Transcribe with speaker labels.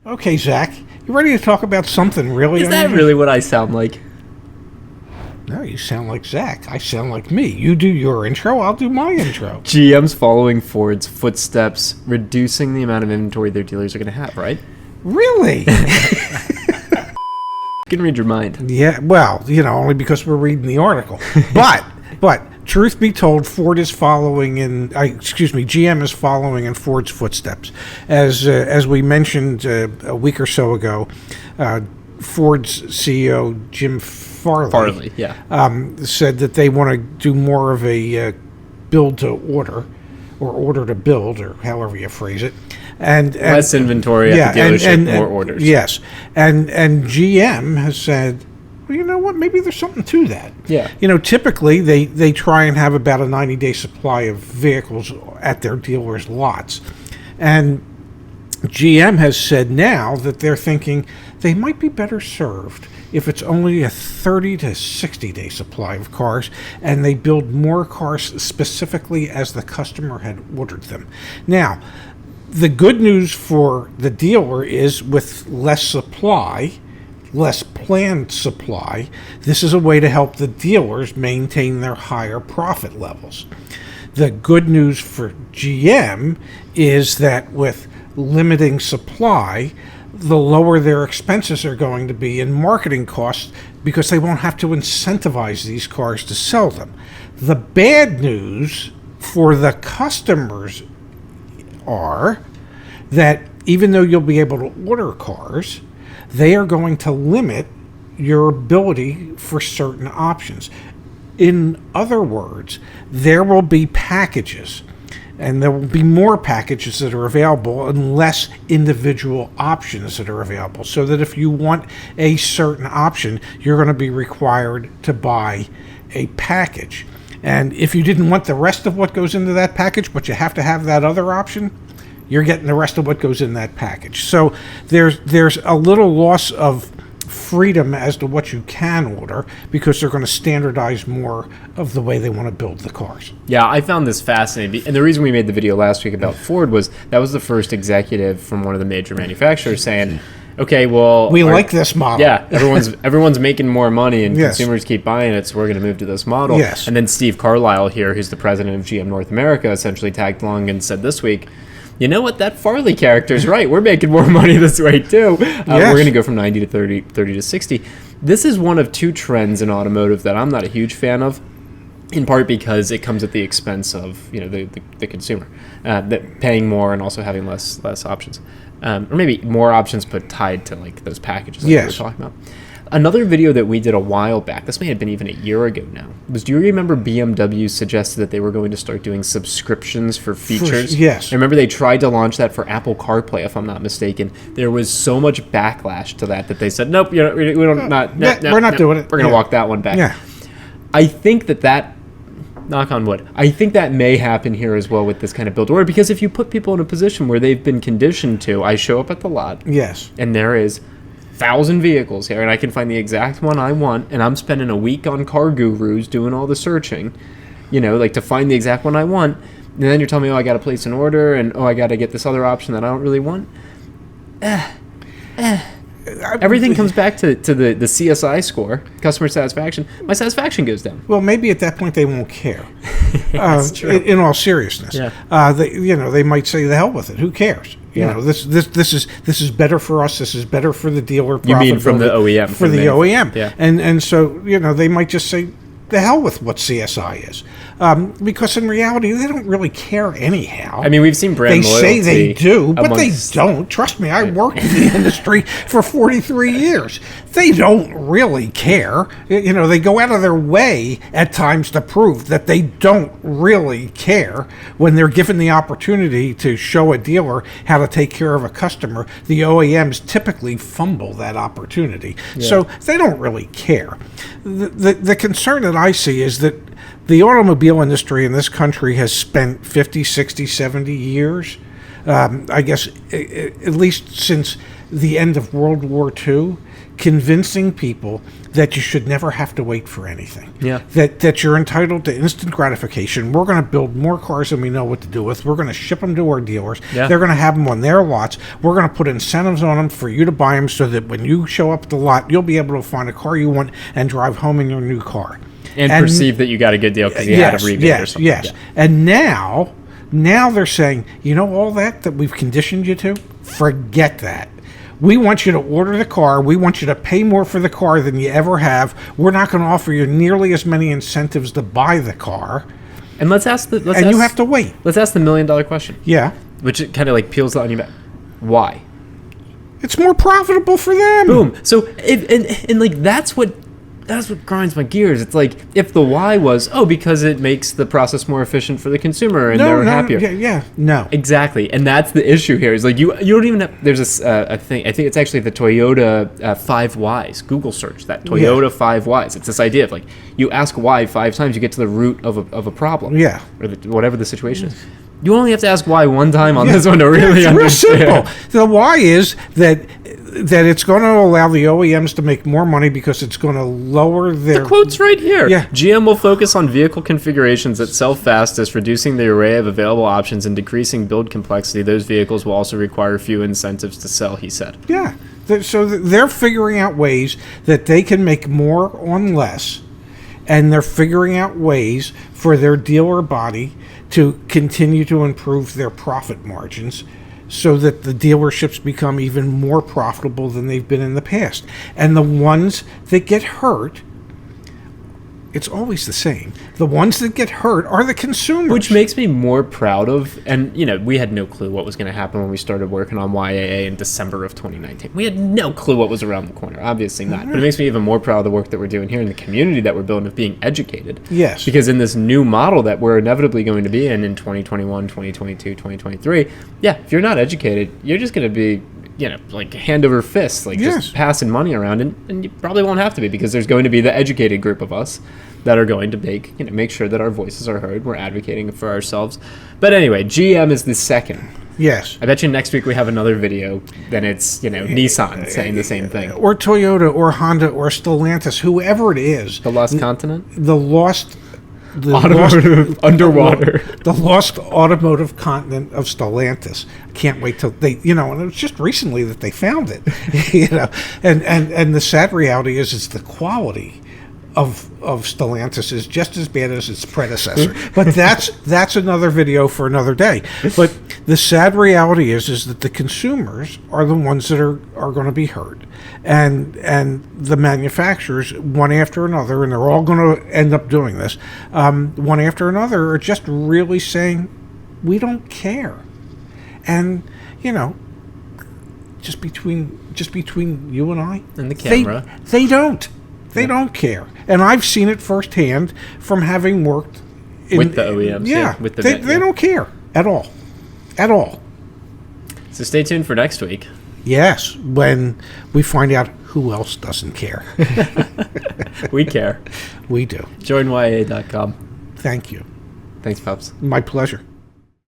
Speaker 1: Okay, Zach, you ready to talk about something really?
Speaker 2: Is that really what I sound like?
Speaker 1: No, you sound like Zach. I sound like me. You do your intro, I'll do my intro.
Speaker 2: GM's following Ford's footsteps, reducing the amount of inventory their dealers are going to have, right?
Speaker 1: Really?
Speaker 2: You can read your mind.
Speaker 1: Yeah, well, only because we're reading the article. But truth be told, GM is following in Ford's footsteps. As we mentioned a week or so ago, Ford's CEO Jim Farley said that they want to do more of a build to order, or order to build, or however you phrase it, and
Speaker 2: less inventory at the dealership, more orders.
Speaker 1: Yes, and GM has said, well, you know what? Maybe there's something to that.
Speaker 2: Yeah.
Speaker 1: Typically they try and have about a 90-day supply of vehicles at their dealers' lots, and GM has said now that they're thinking they might be better served if it's only a 30 to 60-day supply of cars, and they build more cars specifically as the customer had ordered them. Now, the good news for the dealer is with less supply, less planned supply, this is a way to help the dealers maintain their higher profit levels. The good news for GM is that with limiting supply, the lower their expenses are going to be in marketing costs because they won't have to incentivize these cars to sell them. The bad news for the customers are that even though you'll be able to order cars, they are going to limit your ability for certain options. In other words, there will be packages, and there will be more packages that are available and less individual options that are available. So that if you want a certain option, you're going to be required to buy a package. And if you didn't want the rest of what goes into that package, but you have to have that other option, you're getting the rest of what goes in that package. So there's a little loss of freedom as to what you can order because they're going to standardize more of the way they want to build the cars.
Speaker 2: Yeah, I found this fascinating. And the reason we made the video last week about Ford was that was the first executive from one of the major manufacturers saying, okay, well,
Speaker 1: we like this model.
Speaker 2: Yeah, everyone's making more money and
Speaker 1: Yes.
Speaker 2: consumers keep buying it, so we're going to move to this model.
Speaker 1: Yes.
Speaker 2: And then Steve Carlisle here, who's the president of GM North America, essentially tagged along and said this week, you know what, that Farley character's right. We're making more money this way, too.
Speaker 1: Yes.
Speaker 2: We're going to go from 90 to 30 to 60. This is one of two trends in automotive that I'm not a huge fan of, in part because it comes at the expense of the consumer, that paying more and also having less options. Or maybe more options, but tied to like those packages like we were talking about. Another video that we did a while back, this may have been even a year ago now, was, do you remember BMW suggested that they were going to start doing subscriptions for features?
Speaker 1: Yes.
Speaker 2: I remember they tried to launch that for Apple CarPlay, if I'm not mistaken. There was so much backlash to that they said, nope, we're not doing it. We're going to walk that one back.
Speaker 1: Yeah.
Speaker 2: I think that knock on wood, I think that may happen here as well with this kind of build order, because if you put people in a position where they've been conditioned to, I show up at the lot,
Speaker 1: Yes.
Speaker 2: and there is 1,000 vehicles here, and I can find the exact one I want, and I'm spending a week on Car Gurus doing all the searching, to find the exact one I want, and then you're telling me, I got to place an order, and I got to get this other option that I don't really want. Everything comes back to the CSI score, customer satisfaction. My satisfaction goes down.
Speaker 1: Well, maybe at that point they won't care.
Speaker 2: That's true.
Speaker 1: In all seriousness,
Speaker 2: Yeah.
Speaker 1: they might say, "The hell with it. Who cares?" This is better for us. This is better for the dealer.
Speaker 2: You mean from the OEM?
Speaker 1: For the OEM,
Speaker 2: yeah.
Speaker 1: And so they might just say, the hell with what CSI is, because in reality they don't really care anyhow.
Speaker 2: I mean, we've seen brand loyalty.
Speaker 1: They say they do, but they don't. Trust me, I worked in the industry for 43 years. They don't really care. They go out of their way at times to prove that they don't really care when they're given the opportunity to show a dealer how to take care of a customer. The OEMs typically fumble that opportunity, so they don't really care. The concern that I see is that the automobile industry in this country has spent 50, 60, 70 years I guess, at least since the end of World War II, convincing people that you should never have to wait for anything.
Speaker 2: Yeah.
Speaker 1: That you're entitled to instant gratification. We're going to build more cars than we know what to do with. We're going to ship them to our dealers.
Speaker 2: Yeah.
Speaker 1: They're going to have them on their lots. We're going to put incentives on them for you to buy them so that when you show up at the lot, you'll be able to find a car you want and drive home in your new car.
Speaker 2: And perceive that you got a good deal because you had a rebate or something.
Speaker 1: Yes.
Speaker 2: Yeah.
Speaker 1: And now they're saying, you know, all that we've conditioned you to, forget that. We want you to order the car. We want you to pay more for the car than you ever have. We're not going to offer you nearly as many incentives to buy the car.
Speaker 2: And you have
Speaker 1: to wait.
Speaker 2: Let's ask the $1 million question.
Speaker 1: Yeah.
Speaker 2: Which it kind of like peels the onion back. Why?
Speaker 1: It's more profitable for them.
Speaker 2: Boom. So and like that's what grinds my gears. It's like if the why was because it makes the process more efficient for the consumer and they're happier.
Speaker 1: No.
Speaker 2: Exactly, and that's the issue here. Is like you don't even have. There's a thing. I think it's actually the Toyota 5 Whys. Google search that Toyota 5 Whys. It's this idea of like you ask why 5 times, you get to the root of a problem.
Speaker 1: Yeah.
Speaker 2: Or whatever the situation is. You only have to ask why one time on this one to really understand.
Speaker 1: It's real simple. The why is that it's going to allow the OEMs to make more money because it's going to lower their...
Speaker 2: The quote's right here.
Speaker 1: Yeah.
Speaker 2: GM will focus on vehicle configurations that sell fastest, reducing the array of available options and decreasing build complexity. Those vehicles will also require few incentives to sell, he said.
Speaker 1: Yeah. So they're figuring out ways that they can make more on less, and they're figuring out ways for their dealer body to continue to improve their profit margins so that the dealerships become even more profitable than they've been in the past. And the ones that get hurt, it's always the same. The ones that get hurt are the consumers.
Speaker 2: Which makes me more proud of, and we had no clue what was going to happen when we started working on YAA in December of 2019. We had no clue what was around the corner, obviously not. But it makes me even more proud of the work that we're doing here in the community that we're building of being educated.
Speaker 1: Yes.
Speaker 2: Because in this new model that we're inevitably going to be in 2021, 2022, 2023, if you're not educated, you're just going to be like hand over fist, like just passing money around, and you probably won't have to be because there's going to be the educated group of us that are going to make sure that our voices are heard. We're advocating for ourselves. But anyway, GM is the second.
Speaker 1: Yes.
Speaker 2: I bet you next week we have another video, then it's, Nissan saying the same thing.
Speaker 1: Or Toyota or Honda or Stellantis, whoever it is.
Speaker 2: The Lost Continent?
Speaker 1: Underwater. The lost automotive continent of Stellantis. Can't wait till they, and it was just recently that they found it, and the sad reality is the quality of Stellantis is just as bad as its predecessor. But that's another video for another day. But the sad reality is that the consumers are the ones that are going to be hurt. And the manufacturers, one after another, and they're all going to end up doing this, one after another, are just really saying, we don't care. And, just between you and I.
Speaker 2: And the camera.
Speaker 1: They don't. They don't care. And I've seen it firsthand from having worked
Speaker 2: with the OEMs. With
Speaker 1: they don't care at all. At all.
Speaker 2: So stay tuned for next week.
Speaker 1: Yes, when we find out who else doesn't care.
Speaker 2: We care.
Speaker 1: We do.
Speaker 2: Join YAA.com.
Speaker 1: Thank you.
Speaker 2: Thanks, Pops.
Speaker 1: My pleasure.